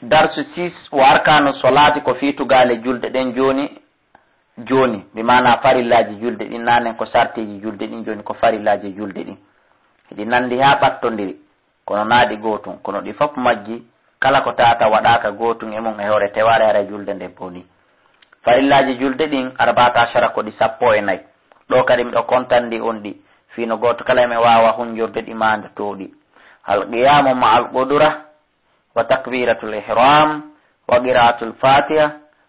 darsu 6 wa arkanu salati ko fiitugale julde ɗen joni mi mana farillaji julde ɗin nanen ko sartiji julde ɗin joni ko farillaji julde ɗin ɗi nandi ha ɓattodiri kono naɗi gotum kono ɗi fof majji kala ko tata waɗaka gotum e mum e hoore teware hara julde nde boni farillaji julde ɗin arbata shara ko ɗi 14 ɗo kadi miɗo contandi on ɗi fino goto kala me wawa hunjurde ɗi mande to ɗi alqiyamu ma alqudura wa takbiratul ihram wa qira'atul fatiha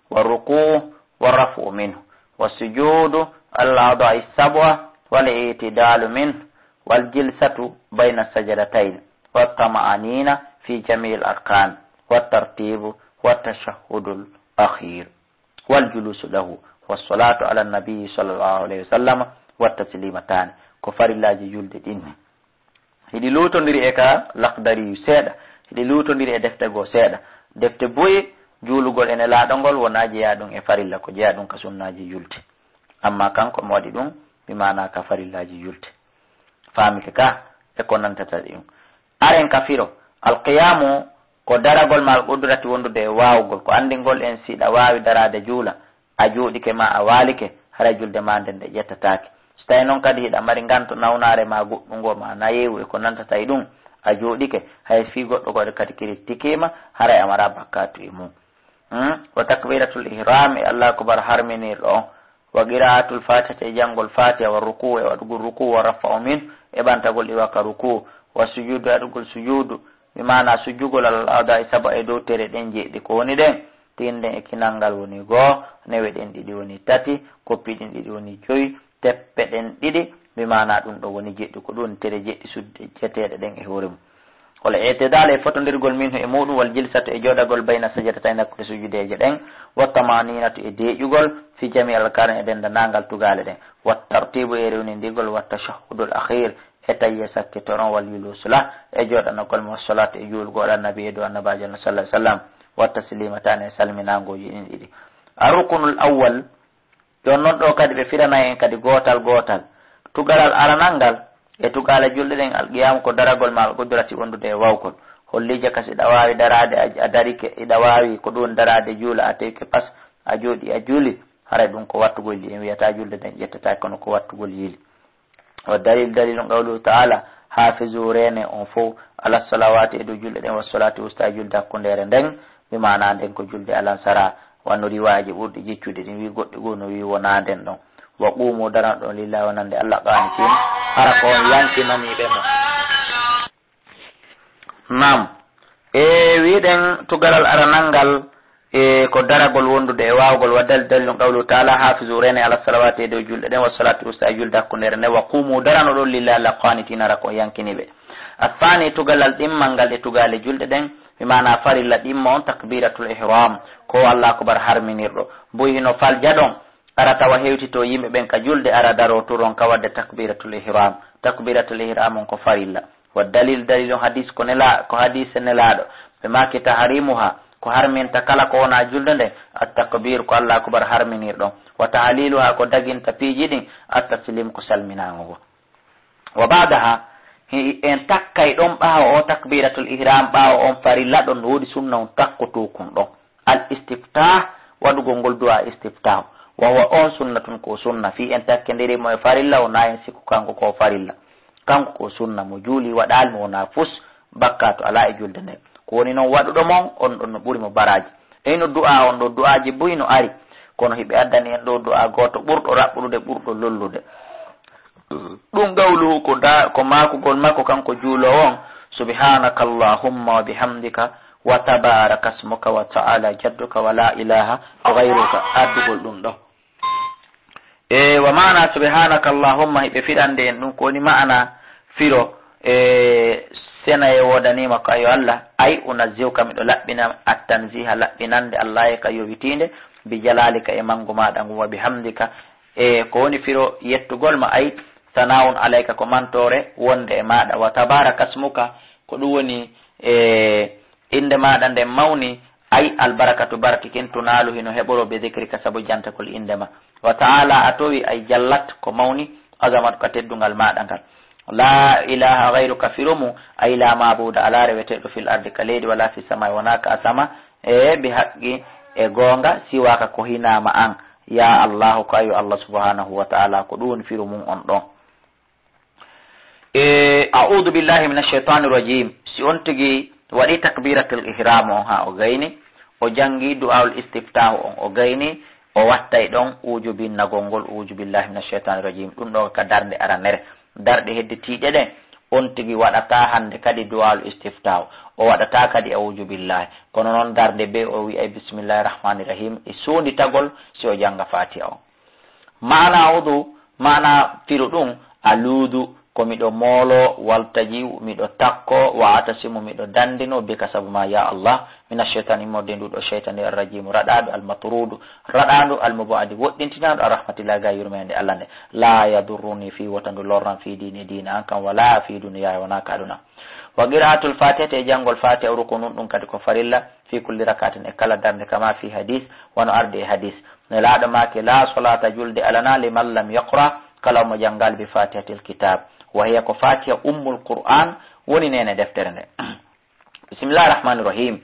wa ruku' wa rafu minhu wa sujudu al-a'dha'i sab'a wal i'tidalu minhu wal jilsatu bayna sajadatayn wa tama'anina fi jami'il arkan wa tartibu wa tashahhudul akhir wal julusu lahu was salatu ala nabi sallallahu alayhi wasallam wa taslimatan ko farillaji julde ɗinni hiɗi lutodiri e ka lakdari seeɗa hiɗi lutodiri e defte goo seeɗa defte boyi juulugol ene laaɗongol wona jeeya ɗum e farilla ko jeeya ɗum ka sunnaji julte amma kanko mo waɗi ɗum mi mana ka farillaji julte famike ka e ko nantata ɗum aren ka firo alqiyamu ko daragol ma alqudrati wondude e wawgol ko andingol en siɗa wawi darade juula a juuɗike ma a waalike hara julde ma nden nde ƴettatake so tawi noon kadi hiɗa mari ganto nawnare ma goɗɗungo ma nayewu e ko nantata e ɗum a jooɗike hay fi goɗɗo goɗe kadi kirittikima haray amara bakkatu e mum wa takbiratul ihram e allah akbar harminirɗo on wa qira'atul fatiha e janngol fatiha wa ruku' e waɗugol ruku' wa rafa'u min e ɓantagol iwaka ruku' wa sujudu e waɗugol sujudu mi mana sujjugol al-a'dha'i sab'a e dow tere ɗen jeeɗi ko woni ɗen tinden e kinalngal woni 2 newe ɗen ɗiɗi woni 3 koppi ɗin ɗiɗi woni 5 teppe ɗen ɗiɗi mi mana ɗum ɗo woni jeɗɗi ko ɗum tere jeɗɗi sudde jeteɗe ɗen e hoore mum wala i'tidal e fotodirgol minhu e muɗum wal jilsatu e joɗagol bayna sajadatayn hakkude sujudeje ɗen wa tamaninatu e deƴugol fi jami alkaran e dendanangal tugale ɗen wa tartibu e rewnidigol wa tashahhudul akhir e tayye sakkitoron wal yulusula e joɗanagol mo salatu e julgol annabi e do annabajo sallallahu alaihi wasallam wa taslimatan e salminagoji ɗin ɗiɗi arrukunul awwal ɗon noon ɗo kadi ɓe firana en kadi gotal tugalal aranangal e tugale julɗe ɗen alqiyam ko daragol ma alqudrati wondude e wawgol hollije kasi ɗa wawi darade a darike iɗa wawi ko ɗum darade juula a tawike pas a jooɗi a juuli haray ɗum ko wattugol li en wiyata julde ɗen ƴettatake kono ko wattugol yiili wa dalil qawluhu ta'ala hafizu rene on fo ala salawati e dow julɗe ɗen wa salati usta julde hakkundere nden mi mana nden ko julde alansara wanno riwaji ɓurɗi jiccude ɗin wi goɗɗi goo no wi wona nden ɗon wa qumu daran ɗon lillahi wonande allah qanitin hara ko on yankinaniɓe mo nam e wiɗen tugalal aranangal e ko daragol wondude e wawgol wa dalil qawlu ta'ala hafizu rene ala salawati e dow julɗe ɗen wa salatu usta julde hakkundere nden wa qumu darano ɗon lillahi allah qanitin hara ko on yankiniɓe afani tugalal ɗimmal ngal e tugale julɗe ɗen mi mana farilla ɗimma on takbiratul ihram ko allah akbar harminirɗo boyino falja ɗon ara tawa hewtito yimɓe ɓen ka julde ara daro turon ka wadde takbiratul ihram on ko farilla wa dalil on hadis ko hadise nelaɗo ɓe maki tahrimuha ko harminta kala ko wona julde nde at-takbir ko allah akbar harminirɗon wa tahliluha ko daginta piiji ɗin at-taslim ko salminago wa ba'daha en takkay ɗon ɓaawo o takbiratul ihram ɓaawo on farilla ɗon woodi sunna on takkotukun ɗon al istiftah waɗugol ngol du'a istiftah wawa on sunnatun ko sunna fi en takkendirimo e farilla o nayen sikku kanko ko farilla kanko ko sunna mo juuli waɗalmi wona fus bakka to ala e julde nden ko woni noon waɗuɗo mon on ɗon no ɓuuri mo baraji eyno du'a on ɗo du'aji boyi no ari kono hiɓe addani en ɗo du'a goto ɓurɗo raɓɓuɗude ɓurɗo lollude ɗum gawlu ko makugol makko kanko juulo on subhanaka allahumma wa bihamdika wa tabaraka smuka wa ta'ala jadduka wa la ilaha ghayruka addugol ɗum ɗo e wa mana subhanaka allahumma hiɓe fiɗande en ɗum ko woni ma'ana firo e sena e wodanima ko ayo allah ay unazziuka miɗo laɓɓina attanziha laɓɓinande allah e ka yowitinde bi jalalika e mangu maɗa ngu wa bihamdika e ko woni firo yettugol ma ay sana'un alayka ko mantore wonde e maɗa wa tabaraka smuka ko ɗum woni e inde maɗa nden mawni ay albarakatu barkikin tunalu hino heɓoro be dhikrika sabu jantakol indema wa ta'ala a towi ay jallat ko mawni azamat ko teddungal maɗa ngal la ilaha ghayruka firumu ay la mabuda ala reweteɗo fil ardi ka leydi wala fi samai wonaka asama bi haqqi e gonga siwaka ko hinama an ya allahu ko ayo allah subhanahu wa ta'ala ko ɗum firumu on ɗon. a'udhu billahi minash shaitanir rajim. si on tigi waɗi takbiratul ihram on ha o gayni o jangi du'aul istiftah on o gayni o wattay ɗon ujubinnagol ngol uju billahi minash shaitanir rajim. ɗum ɗo ka darde aranere darɗe hedditiɗe ɗen on tigi waɗata hande kadi du'aul istiftah o waɗata kadi a'udhu billahi kono noon darde be o wi'ay bismillahir rahmanir rahim e suundi tagol si o janga fatiha o. mana a'udhu mana firu ɗum aluudu ko miɗo moolo waltaji miɗo takko wa atasimu miɗo dandino bika sabu ma ya allah mina shaitan immorde nduɗo shaytani arrajimu raɗaɗo almatrudu raɗaɗo almubadi woɗɗintinaɗo arrahmatillahi ga yurmede allah nde la yadurruni fi wotandu lorran fi dini dina an kam wala fi duniya wona kaɗuna. wa qira'atul fatiha e janngol fatiha rukunun ɗum kadi ko farilla fi kulli rakatin e kala darde kama fi hadis wono arde e hadis ne laaɗo make la solata julde alana liman lam yaqra kala mo janngal bi fatihatil kitab wa hiya ko fatiha ummul qur'an woni nene deftere nde. bismillahir rahmanir rahim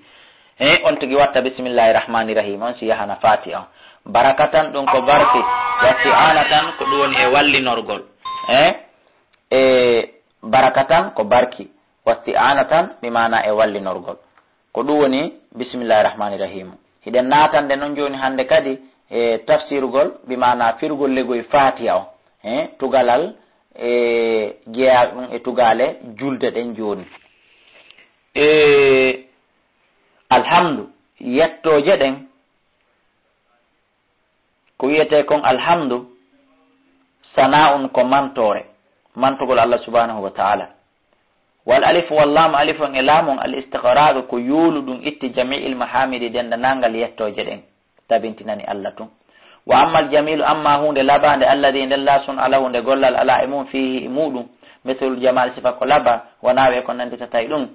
on tigi watta bismillahir rahmanir rahim on si yahana fatiha barakatan ɗum ko barke watti anatan ko ɗum woni e wallinorgol barakatan ko barki watti anatan mi mana e wallinorgol ko ɗum woni bismillahir rahmanir rahim. hiɗen natande noon joni hande kadi e tafsirugol bi mana firgol legoy fatiha o tugalal jeeya ɗum e tugale julde ɗen joni. alhamdu yettoje ɗen ko wiyete kon alhamdu sana'un ko mantore mantugol allah subhanahu wa ta'ala. wal alif wallam alifon e laamon al istighraq ko yuulu ɗum itti jami'il mahamidi dendanangal yettoje ɗen tabintinani allah tun. wa amma al jamilu amma hunde labande alladi nden lasun ala hunde gollal ala e mum fihi muɗum mislul jamal sifa ko laba wonawe ko nanditata ɗum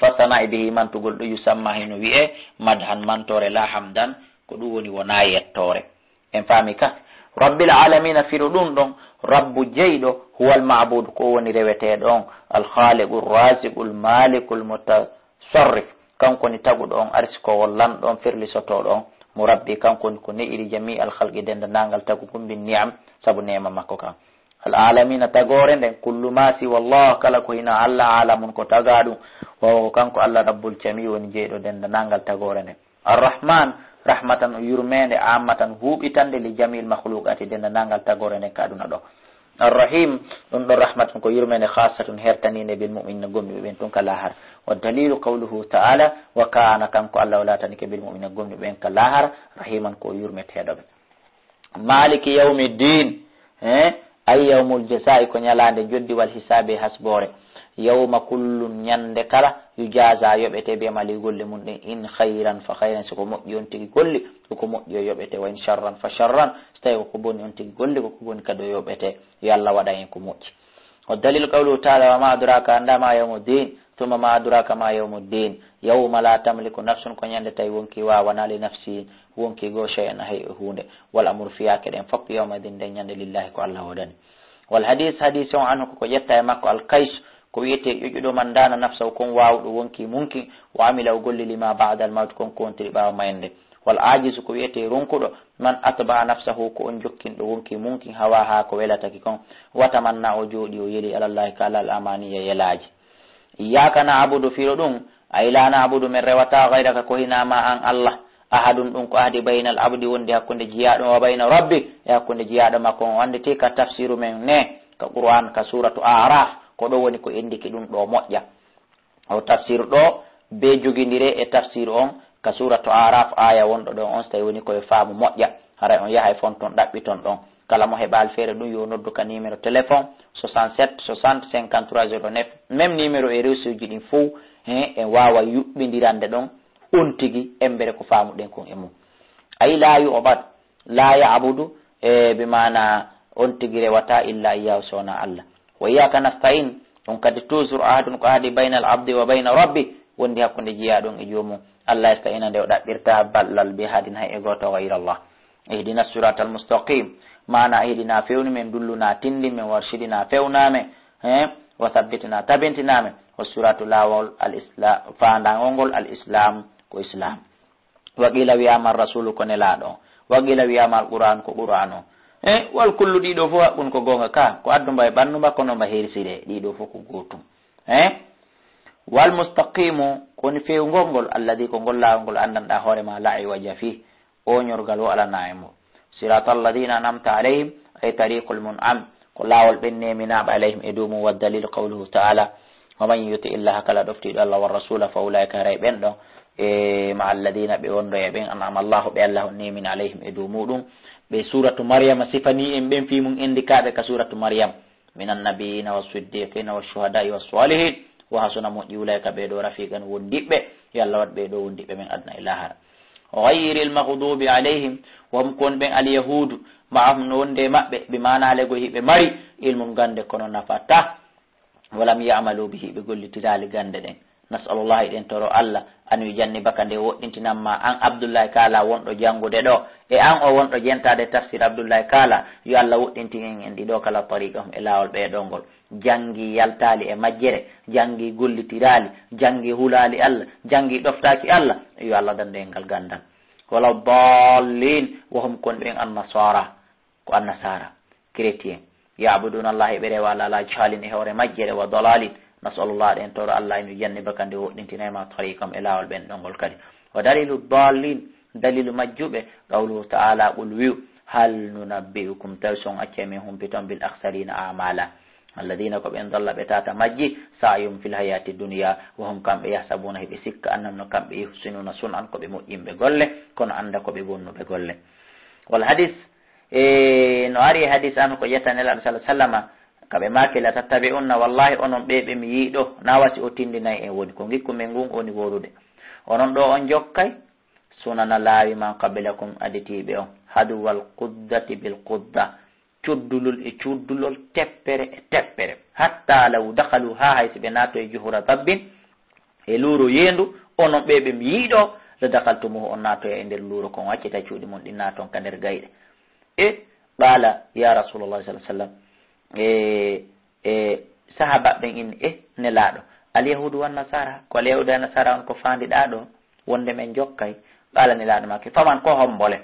fasana e bihi mantugol ɗo yusamma hino wi'e madhan mantore la hamdan ko ɗum woni wona yettore. en faami ka rabbil alamina firu ɗum ɗon rabbu jeyɗo huwal ma'bud ko woni reweteɗo on alkhaliqu rasiqu lmaliku lmutasarrif kanko ni taguɗo on arsikowol lamɗo on firlisotoɗo on murabbi kanko ni ko ne'iri jami alhalqi dendanangal tagu kumbin ni'am sabu nema makko kam. al alamina tagore nden kullu ma si wallah kala ko hina allah alamun ko tagaɗum wawo kanko allah rabbul jami woni jeyɗo dendanangal tagore nden. arrahman rahmatan yurmede ammatan huuɓitande li jamil makhluqati dendanangal tagore nden kaɗuna ɗo. arrahim ɗum ɗon rahmatan ko yurmede khasatun hertaninde bil mu'minina gomniɓe ɓen tun ka lahara. wa dalilu qawluhu ta'ala wa kana kanko allah walatanike bil mu'minina gomniɓe ɓen ka lahara rahiman ko yurmeteɗoɓe. maliki yawmiddin ay yawmul jazai ko ñalande joddi wal hisabe hasbore yawma kullun ñande kala yujaza yoɓete be mali golle mum ɗen in khayran fa khayran soko moƴƴi on tigi golli koko moƴƴi o yoɓete wa in sharran fa sharran so tawi koko boni on tigi golli koko boni kadi o yoɓete yo allah waɗa en ko moƴƴi. o dalil qawluhu taala wa ma adraka andama yawmuddin thumma ma adraka ma yawmuddin yawma la tamliku nafsun ko ñande tawi wonki wawana li nafsi wonki go shay'an hay hunde wal amru fiyake ɗen fof yawmadin nden ñande lillahi ko allah waɗani. wal hadis hadis on anhu koko ƴetta e makko alkays ko wiyete ƴoƴuɗo man dana nafsa kon wawɗo wonki munki wa amila o golli lima ba'da al maut kon kontiri ɓawa mayende. wal ajisu ko wiyete ronkuɗo man atba nafsahu ko on jokkinɗo wonki munki hawa ha ko welataki kon watamanna o jooɗi o yeli alallahi ka alal amaniya yelaji. iyyaka na'budu firo ɗum ay la na'budu min rewata gayraka ko hinama an allah ahadun ɗum ko ahdi baynal abdi wonde hakkunde jiyaɗo wa bayna rabbi e hakkunde jiyaɗo makko on wandete ka tafsiru men ne ka qur'an ka suratu araf ko ɗo woni ko indiki ɗum ɗo moƴƴa. o tafsir ɗo be jogindire e tafsir on ka suratu araf aya wonɗo ɗon on so tawi woni koye faamu moƴƴa haray on yahay fon ton ɗaɓɓiton ɗon. kala mo heɓal feere ɗum yo noddu ka numéro téléphone 67 60 53 09 même numéro e réseau ji ɗin fo en wawa yuɓɓidirande ɗon on tigi embere ko famuɗen kon e mum. ay la yu'bad la ya'budu be mana on tigi rewata illa iyyahu sona allah. wa iyyaka nasta'in on kadi toujours ahadun ko ahdi baynal abdi wa bayna rabbi wondi hakkunde jiyaɗon e jomum allah yasta'ina nde o ɗaɓɓirta ballal be hadin hay e goto gayra allah. ihdina siratal mustaqim mana ihdina fewni men dulluna tindi men warshidina fewname wa thabbitina tabintiname o suratu lawol al islam fandangol al islam ko islam wa qila wiyama rasulu ko nelaɗo wa qila wiyama al qur'an ko qur'an o wal kullu ɗiɗo fof haɓɓun ko gonga ka ko addu mba e ɓandu makko no mba hersire ɗiɗo fof ko gotum wal mustaqimu koni fewgol ngol alladi ko ngol lawol ngol andanɗa hoorema la iwaja fi o ñorgal o alana e mo sirata alladina anamta alayhim ay tariqul mun'am ko lawol ɓen neminaɓe alayhim e dow mum wa dalil qawluhu ta'ala wa man yuti illaha kala ɗoftiɗo allah wa rasula fa ulaika haray ɓen ɗo ma alladina ɓe wondo e ɓen an'ama allahu ɓe allah nemin alayhim e dow muɗum ɓe suratu maryama sifani en ɓen fi mum indikaɓe ka suratu maryam min annabiyina wa siddiqina wa shuhada'i wa salihin wa hasuna moƴƴi ulayka ɓe ɗo rafiqan wondiɓɓe yo allah waɗ ɓe ɗo wondiɓɓe men adna e lahara ghayri lmaghdubi alayhim wom kon ɓen alyahudu maahum no wonde maɓɓe ɓe manalego hiɓe mari ilmum gande kono nafata walam yamalu bi hiɓe gollitirali gande ɗen nasalullah eɗen toro allah an wi janni baka nde woɗɗintinanma an abdoullahi kala wonɗo jangude ɗo e an o wonɗo jentade tafsir abdoullahi kala yo allah woɗɗintinen en ɗiɗo kala tariqa hum e lawol ɓeɗongol jangi yaltali e majjere jangi gollitirali jangi hulali allah jangi ɗoftaki allah yo allah dande en ngal gandal wala dallin wohum kon ɓen annasara ko annasara chrétien yabuduna allah eɓe rewa ala ala jaalin e hoore majjere wa dalalin nasalullah ɗen toro allah eno janni baka nde woɗɗintinayma tariqam e lawol ɓen ɗongol kadi wa dalilu dallin dalilu majjuɓe qawluhu ta'ala qul wiw hal nunabbi'ukum tawi son acce min humpiton bil akhsarina amala alladina ko ɓen dalla ɓe tata majji sa'yum fil hayati dunya wa hum kamɓe yahsabuna heɓe sikka annam no kamɓe yuhsinuna sun'an koɓe moƴƴinɓe golle kono anda koɓe bonnuɓe golle wal hadis no ari hadis an ko yettanelaɗo sallah sallama kaɓe makila tattabi'unna wallahi onon ɓe mi yiiɗo na wasi o tindinayi en woni ko gikku men ngun woni worude onon ɗo on jokkay sunana laawi man qabilakum aditiɓe on haduwal quddati bil qudda cuddulol e cuddulol teppere e teppere hatta law dakhalu ha haysi ɓe naato e juhura dabbin e luuro yendu onon ɓe mi yiiɗo la dakhaltumuhu on naatoya e nder luuro kon waccita cuuɗi mum ɗi naaton ka nder gayɗe e ɓaala ya rasulullah sallah sallam sahaba ɓen inni nelaɗo alyahudu wan nasara ko alyahudu an nasara on ko fandiɗa ɗo wonde men jokkay ɓaala nelaɗo make faman ko hombole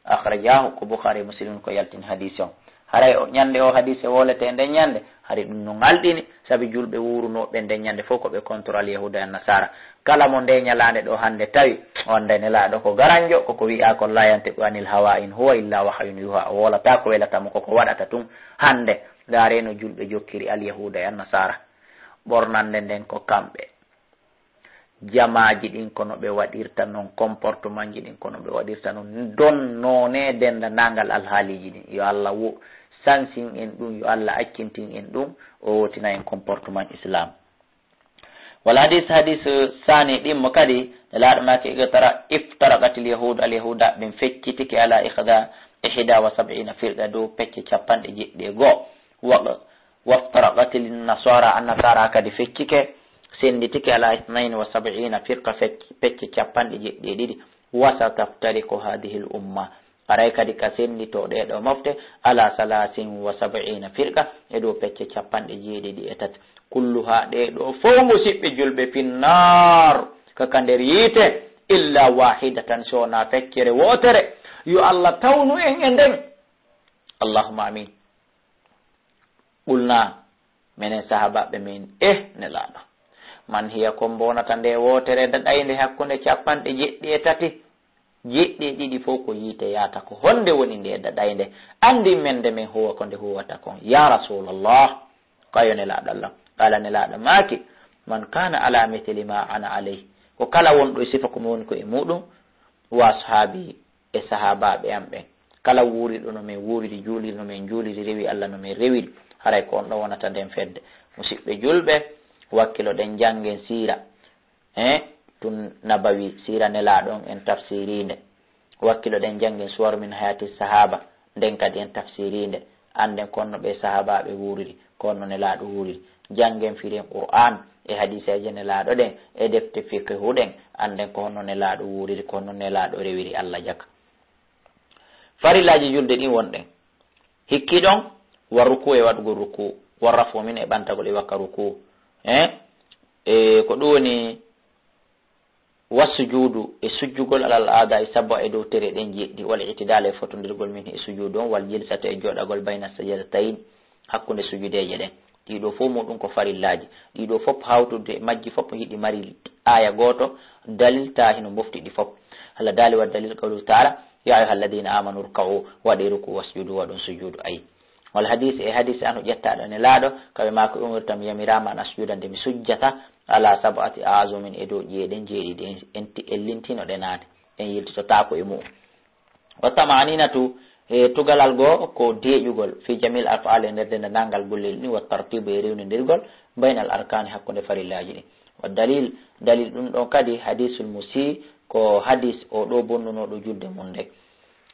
akhrajahu ko boukhari muslim ko yaltini hadise on haray o ñande o hadise wolete nden ñande hari ɗum no ngalɗini saabi julɓe wurunoɓe nden ñande fof koɓe contrôle yahuda en nasara kala mo nde ñalande ɗo hande tawi wonde nelaɗo ko garanjo koko wi'a ko la yantiqu anil hawa in huwa illa wahyun yuha o wolata ko welatamo koko waɗata tun hande gareno julɓe jokkiri al yahuda en nasara ɓornande nden ko kamɓe jamaji ɗin kono ɓe waɗirta noon comportement ji ɗin kono ɓe waɗirta noon don none denda nangal alhaaliji ɗin yo allah wo sansin en ɗum yo allah accintin en ɗum o wotina en comportement islam wala hadis sani ɗimmo kadi e laaɗo make tara iftaraqatil yahud al yahuda ɓen feccitike ala ihda wa sab'ina firqa dow pecce 70 waftaraqatil nasara an nasara kadi feccike senditike ala 72 firqa pecce 70 wasa taftariqu hadhihi l umma aray kadi ka sendito ɗeɗo mofte ala 73 firqa e dow pecce 73 kulluha ɗeɗo fof musidɓe julɓe finnar kaka nder yiite illa wahidatan sona feccere wotere yo allah tawnu en e nden allahumma amin ɓulna minen sahabaɓe min nelaɗo man hiya ko bonata nde wotere daɗayde hakkunde 73 jeɗɗi fof ko yiite yaata ko honde woni nde daɗayde andi men nde min huwa ko nde huwata kon ya rasulallah kayo nelaɗo allah qala nelaɗo maaki man kana ala mithli ma ana alayhi ko kala wonɗo sifa komi woni ko e muɗum wa sahabi e sahabaɓe am ɓen kala wuriɗo no min wuridi juuliri no min juuliri rewi allah no min rewiri haray ko on ɗo wonata nden fedde musidɓe julɓe wakkilo ɗen janggen sira tun nabawi sira nelaɗon en tafsirinde wakkilo ɗen janggen suwaru min hayati sahaba nden kadi en tafsirinde anden konno ɓe sahabaɓe wuriri konno nelaɗo wuriri janggen firen qur'an e hadiseje nelaɗo ɗen e defte fiqhu ɗen anden ko honno nelaɗo wuriri ko honno nelaɗo rewiri allah jaka farillaji julde ɗin wonɗen hikki ɗon wa ruku e waɗugo ruku warrafu min e ɓantagol e wakka ruku ko ɗum woni wassujudu e sujjugol alal aada e sabba e dow tere ɗen jeɗɗi walla itidala e fotodirgol min e sujudu on wal jilsata e joɗagol bayna sajadatayn hakkude sujudeje ɗen ɗiɗo fof muɗum ko farillaji ɗiɗo fof hawtude majji fof yiɗi mari aya goto dalil ta hino mofti ɗi fof Allah dali wa dalil qawlu ta'ala ya ayuha alladina amanu ruk'u waɗi ruku wasjudu waɗon sujudu ayi wal hadith e hadith anu ƴettaɗo ne laaɗo kaɓe mako umirtam yamirama an asjuda nde mi sujjata ala sab'ati azumin e dow ƴeeɗen jeeɗiɗi en lintino ɗenade en yiltitotako e mu'um wa tamaninatu e tugalal goo ko deeƴugol fi jamil af'al e nder dende nangal gollel ni wa tartibu e rewnidirgol baynal arkani hakkude farillaji ɗi wa dalil ɗum ɗon kadi hadisul musi ko hadis o ɗo bonnunoɗo julde mum nde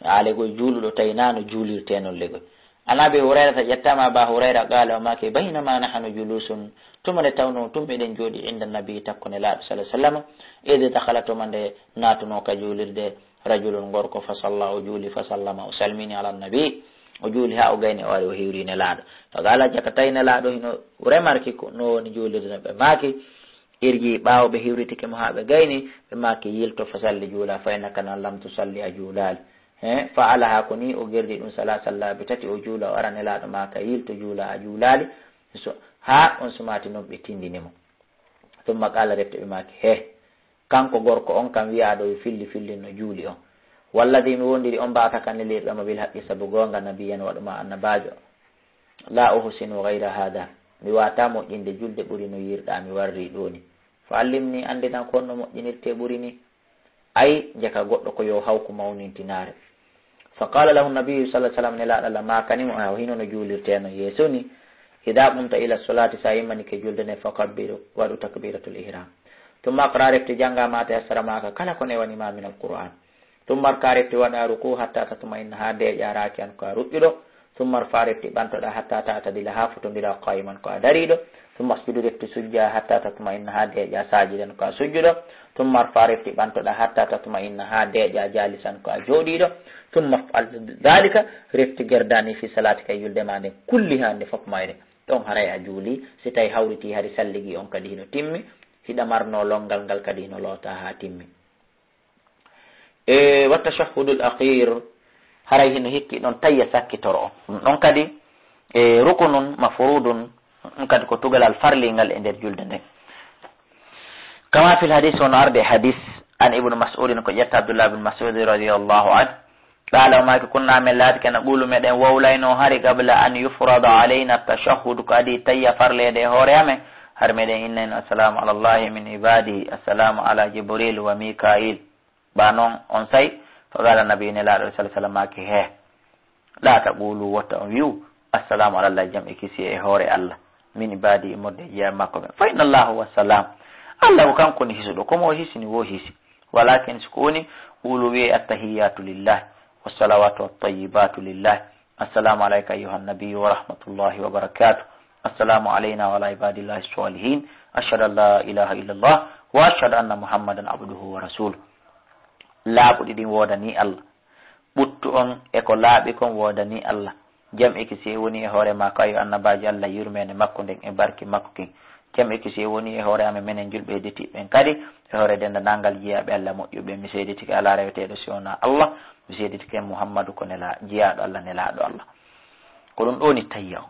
alegoy juuluɗo tawi nano juulirtenon legoy anabi hurayrata ƴettama ba hurayra qala o make baynama nahanu julusun tumade tawno tumɓeɗen jooɗi inda nabi takkone laaɗo sallah sallam ede dakhala tuma nde natuno ka juulirde rajulun gorko fa salla o juuli fa sallama o salmini ala nabi o juuli ha o gayni o wari o hiwrine laaɗo to gala jaka tawine laaɗo hino remarki ko no woni juulirde ɓe maaki irji ɓaawo ɓe hiwritike mo ha ɓe gayni ɓe maaki yilto fa salli juula fa innaka nan lam tusalli a juulali fa ala ha ko ni o gerdi ɗum sala sallaɓe tati o juula o arane laaɗo maka yilto juula a juulali so ha on sumati noon ɓe tindinimo tumma qala refte ɓe maki he kanko gorko on kam wiyaɗo yo filli no juuli on walladi mi wondiri on mbata kanne lirɗama bil haqqi saabu gonga nabiyan waɗuma annabajo la uhsinu gayra hada mi wata moƴƴinde julde ɓuuri no yirɗa mi warri ɗoni fa allimni andinan konno moƴƴinirte ɓuuri ni ay jaka goɗɗo ko yo hawku mawnintinare fa qala lahu nabiyu sallah sallam ne laaɗa Allah makanimo a hino no juulirteno yeeso ni ida ɓumta ila solati sa yimmani ke julde ne fakabbiru waɗu takbiratul ihram tumma qra refte janga mata yassara maka kala ko newanima min alquran tummar ka refte waɗa ruku hatta tatuma inna ha deƴaraki an ko a ruƴƴuɗo tummar fa refte ɓantoɗa hatta tatadila ha fotodira qayiman ko a dariɗo tumma sujudu refte sujja hatta tatuma inna ha deƴa sajidan ko a sujjuɗo tummar fa refte ɓantoɗa hatta tatuma inna ha deƴa jalisan ko a jooɗiɗo tumma fal dalika refte gerdani fi salati kay yuldema nde kulli ha nde fof mayre ɗon haray a juuli si tawi hawriti hari salligi on kadi hino timmi hiɗa marno longal ngal kadi hino loota ha timmi e wa tashahhudul akhir haray hino hikki ɗon tayya sakkitoro on ɗon kadi e rukunun mafrudun ɗum kadi ko tugalal farlingal e nder julde nden kama fil hadis wono arde hadis an ibnu mas'udin ko ƴetta abdullah ibn mas'ud radiyallahu anhu qala o maki kunna min laati kana ɓuulu meɗen wowlayno hari qabla an yufrada alayna tashahhud ko adi tayya farlede e hoore amen har meɗen innayno assalamu ala llahi min ibadihi assalamu ala jibril wa mikail ba noon on say fa qala nabi ne laaɗo sala sallam maki he la taqulu wotta on wiw assalamu ala llah jam e kisi e hoore allah min ibadi e modde jeeya makko ɓe fa inna allahu wassalam allah ko kanko ni hisuɗo komo hisini wo hisi walakin siko woni ɓuulu wiye attahiyatu lillah wassalawatu wattayibatu lillah assalamu alayka ayuha nabiyu wa rahmatullahi wa barakatuh assalamu alayna wa ala ibadillahi salihin ashhadu an la ilaha illa allah wa ashhadu anna muhammadan abduhu wa rasuluh laaɓuɗi ɗin wodani allah ɓuttu on eko laaɓi kon wodani allah jam ekisi woni e hoore ma kayo annabaji allah yurmede makko nden e barki makko kin jam ekisi woni e hoore amen minen julɓe heditiɓen kadi e hoore denda nangal jiyaɓe allah moƴƴuɓe mi seeditike ala reweteɗo siwona allah mi seeditike mouhammadou ko nela jiyaɗo allah nelaɗo allah ko ɗum ɗoni tayya o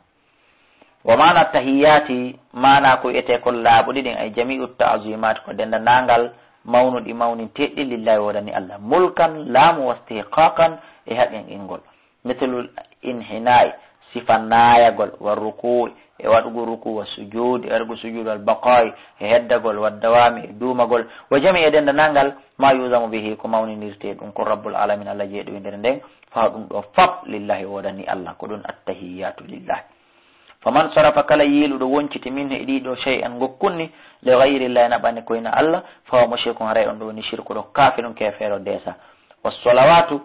wa mana tahiyati mana ko wiyete kon laaɓuɗi ɗin ay jami'u ta'zimat ko denda nangal mawnuɗi mawninteɗɗi lillahi wodani allah mulkan laamu wastihqaqan e haqqen ingol mithlul inhinai sifa nayagol wa ruku e waɗugo ruku wa sujud e waɗugo sujud wal baqai e heddagol wa dawami e duumagol wa jami e denda nangal ma yuzamu bihi ko mawninirte ɗum ko rabbul alamin allah jeeɗo e nder nden fa ɗum ɗo fab lillahi wodani allah ko ɗum attahiyatu lillahi faman sarafa kala yiiluɗo wonciti min e ɗiɗo shay'an gokkunni le gayri llahi naɓani koyna allah fawa mushrikun haray on ɗo woni shirku ɗo kafirun kefeero desa wassalawatu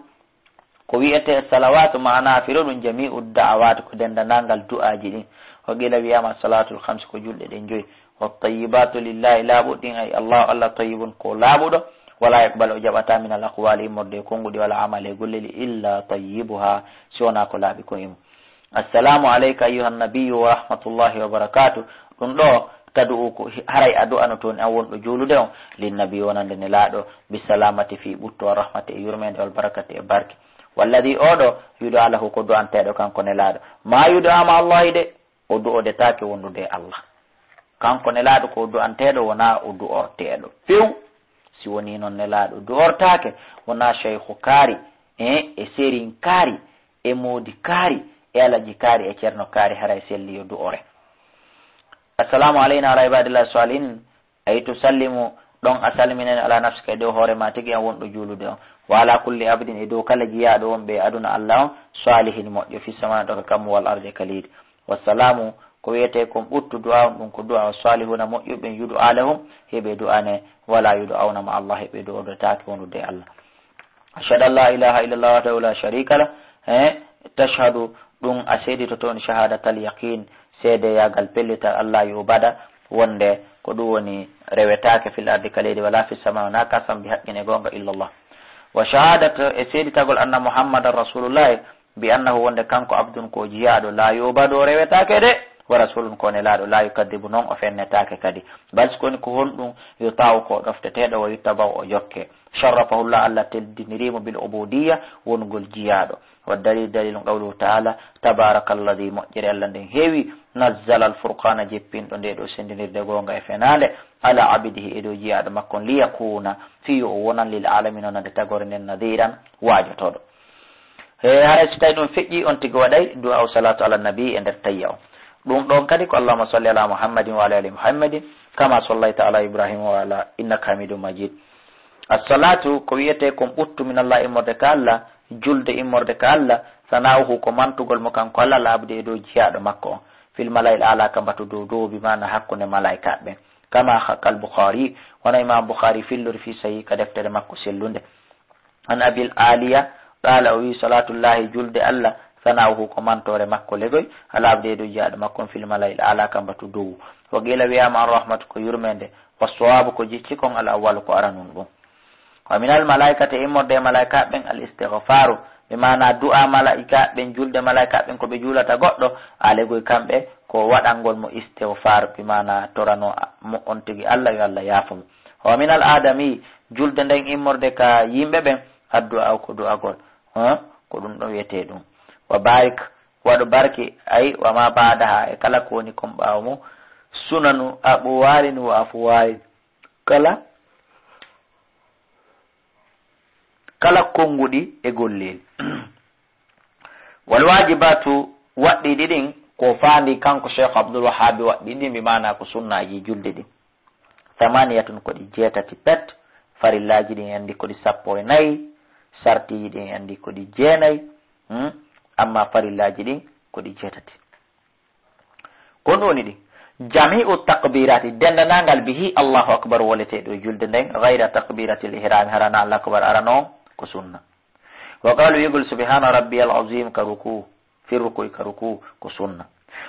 ko wiyete salawatu mana firo ɗum jami'u da'awat ko denda nangal du'aji ɗin o gila wiyama salatul khams ko julɗe ɗen joyi wattayibatu lillahi laaɓuɗɗin ay allah tayyibun ko laaɓuɗo wala yakbal o jaɓata min al aqwali immorde konguɗi wala amale golleli illa tayyibuha si wona ko laaɓi ko imo assalamu alayka ayuha nabiyyu wa rahmatullahi wa barakatuh ɗum ɗo tadu ko haray adu ano toon an wonɗo juulude on linnabi wonande ne laaɗo bisalamati fi ɓutto wa rahmati e yurmede wal barakati e barke walladi oɗo yudo alahu ko du'anteɗo kanko ne laaɗo ma yudo ama allahi de o du'odetake wondude allah kanko ne laaɗo ko du'anteɗo wona o du'orteɗo few si woni noon ne laaɗo du'ortake wona cheikhu kaari e sérin kaari e moodi kaari e alaji kaari e ceerno kaari haray selli yo du'ore assalamu alayna ala ibadillahi salihin ay tusallimu ɗon a salminani ala nafsika e dow hoorema tigi an wonɗo juulude on wa ala kulli abdin e dow kala jiyaɗo won ɓe aduna allah on salihin moƴƴo fi samana ɗo ka kammu wal arde kalidi wassalamu ko wiyete kon ɓuttu du'a on ɗum ko du'a o salihuna moƴƴuɓen yudu alahum heɓe du'ane wala yudu awna ma allah heɓe du'odotake wondude allah ashhadu an la ilaha illallah wahdahu la sharika lah tashhadu ɗum a seedito toon shahadatal yaqin seede yagal pellital allah yo baɗa wonde ko ɗum woni rewetake fil ardi kaleydi wala fi sama wona kasam bi haqqin e gonga illallah wa shahadat e seeditagol anna muhammadan rasulullahi bi annahu wonde kanko abdun ko jiyaɗo la yo baɗo rewetake de wa rasulun kone laaɗo la yukadibu noon o fennetake kadi bal sikoni ko honɗum yo taw ko ɗofteteɗo o yuttabaw o jokke sharrafahullah allah teddinirimo bil ubudiyya wongol jiyaɗo wa dalil qawluhu taala tabaraka alladi moƴƴere allah nden heewi nazzala al furqana jeppinɗo nde ɗo sendinirde gonga e fenale ala abidihi e dow jiyaɗo makkon liyakuna fiyo o wonan lil alamin onande tagore nden nadiran wajotoɗo haray so tawi ɗum feƴƴi on tigui waɗay du'a salatu ala nabi e nder tayya o ɗum ɗon kadi ko allahuma salli ala muhammadin wa ala ali muhammadin kama sallayta ala ibrahima wa ala innaka hamidum majid assalatu ko wiyete kon ɓuttu min allah immorde ka allah julde immorde ka allah sana'uhu ko mantugol mo kanko allah laaɓde e dow jiyaɗo makko on fil malayil ala ka mbatu dow dow bimana hakkunde malaikaɓe ɓen kama haqqal boukhari wona imam boukhari fillori fi sahih ka deftere makko sellunde an abil aliya qala o wi salatullahi julde allah sana'uhu ko mantore makko legoy alaabde do jiyaɗo makko fil malayil ala kambatu dow wa qila wiyama an rahmatu ko yurmende wa sawabu ko jicci kon al awwal ko aranun ɗum wa min al malaikati immorde malaika ɓen al istighfaru ɓe mana du'a malaika ɓen julde malaika ɓen ko ɓe juulata goɗɗo alegoy kamɓe ko waɗangol mo istighfar ɓe mana torano mo on tigi allah yo allah yaafumo wa min al adami julde nden immorde ka yimɓe ɓen addu'a ko du'agol ko ɗum ɗo wiyete ɗum wa barik waɗo barke ay wama baadaha e kala ko woni kon ɓaawo mo sunanu aɓo walini wa afu wali kala konguɗi e gollel wal wajibatu waɗɗi ɗiɗin ko faandi kanko cheikh abdoul wahabi waɗɗi ɗin mi mana ko sunnaji julde ɗin tamaniyatun ko ɗi jeetati pet farillaji ɗin andi ko ɗi 14 sartiji ɗin andi ko ɗi 9 amma farillaji ɗin ko ɗi jeetati kon ɗo woni ɗi jami'u takbirati dendanagal bihi allahu akbar woleteɗo julde nden gayra takbirati l ihrami harana allah akbar arano ko sunna wa qalu yigol subhana rabbiyal azim ka ruku fi ruku'i ka ruku ko sunna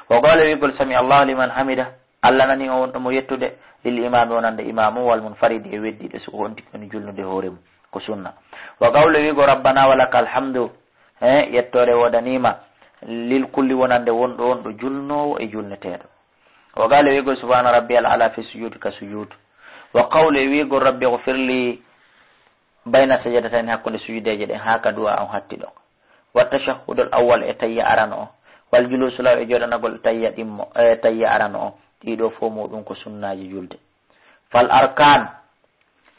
wa qalu yigol sami allahu liman hamida allah nani o wonɗo mo yettude lil imami wonande imamu wal munfaridi e weddiɗe so wonti koni julnude hoore mum ko sunna wa qawlu wigo rabbana walakal hamdu yettore wodanima lil kulli wonande wonɗo wonɗo julnowo e julneteɗo wa qawlu wigo subhana rabbiyal ala fi sujudi ka sujudu wa qawlu wigo rabbi ighfirli bayna sajadatayn hakkunde sujudeje ɗen ha ka du'a on hatti ɗo wa tashahhudul awwal e tayya arano o wal julusu law e joɗanagol tayya ɗimmo tayya arano o ɗiɗo fo muɗum ko sunnaji julde fal arkan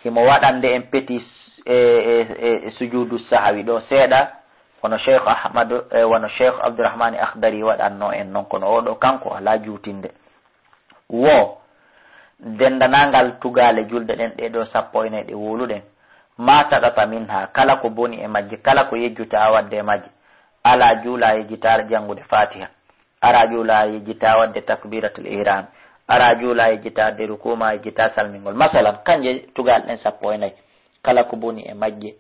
himo waɗande en peti e sujudu sahawi ɗo seeɗa wono cheikh ahmad wono cheikh abdourahmani akhdari waɗanno en noon kono oɗo kanko ala juutinde wo dendanagal tugale julde ɗen ɗeɗo 14 ɗe woluɗen ma taɗata min ha kala ko boni e majje kala ko yejjuta wadde e majje ala juula yejjita jangude fatiha ara juula yejjita wadde takbiratul ihram ara juula yejjita de rukuma yejjita salmingol masalan kanje tugal ɗen 14 kala ko boni e majje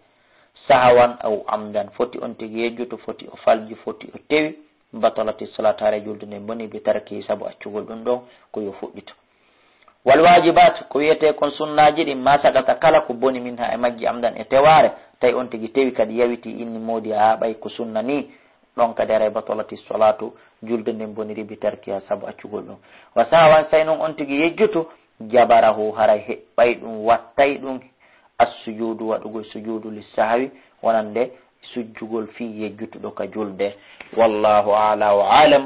sahawan aw amdan foti on tigi yejjuto foti o falji foti o tewi batalati salatu hare julde nde boni bi tarki sabu accugol ɗum ɗon ko yo fuɗɗito wal wajibat ko wiyete kon sunnaji ɗin ma sagata kala ko boni min ha e majji amdan e teware tawi on tigi tewi kadi yawiti inni modi ha ɓay ko sunna ni ɗon kadi aray batolati solatu julde nden boniri bi tarkiya saabu accugol ɗum wa sawan say noon on tigi yejjuto jabarahu haray heɓɓay ɗum wattay ɗum assujudu waɗugol sujudu lissahwi wonande sujjugol fi yejjutuɗo ka julde wallahu ala wa alam.